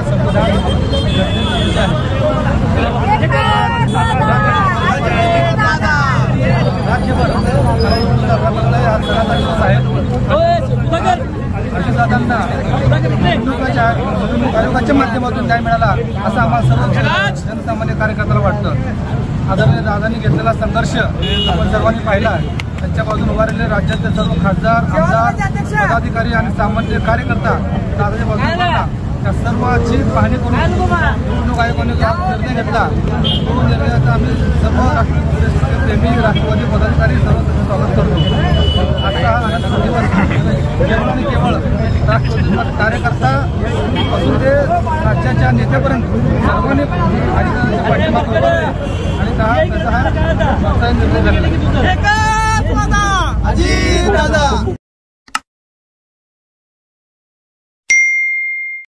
संविधान राज्यभर अजितदादांना निवडणुकाच्या आयोगाच्या माध्यमातून न्याय मिळाला असं आम्हाला सर्व जनसामान्य कार्यकर्त्याला वाटतं। आदरणीय दादांनी घेतलेला संघर्ष आपण सर्वांनी पाहिला। त्यांच्या बाजून उभारलेले राज्याचे सर्व खासदार आमदार पदाधिकारी आणि सामान्य कार्यकर्ता दादाच्या बाजूने उभारला। त्या सर्वांची पाहणी करून निवडणूक आयोगाने निर्णय घेतला। तो निर्णयाचा आम्ही सर्व प्रेमी राष्ट्रवादी पदाधिकारी सर्व स्वागत करतो। आजचा आनंद दिवस केवळ केवळ राष्ट्रवादी कार्यकर्ता पासून ते राज्याच्या नेत्यापर्यंत सर्वांनी पाठिंबा आणि त्याचा निर्णय झालेला आहे।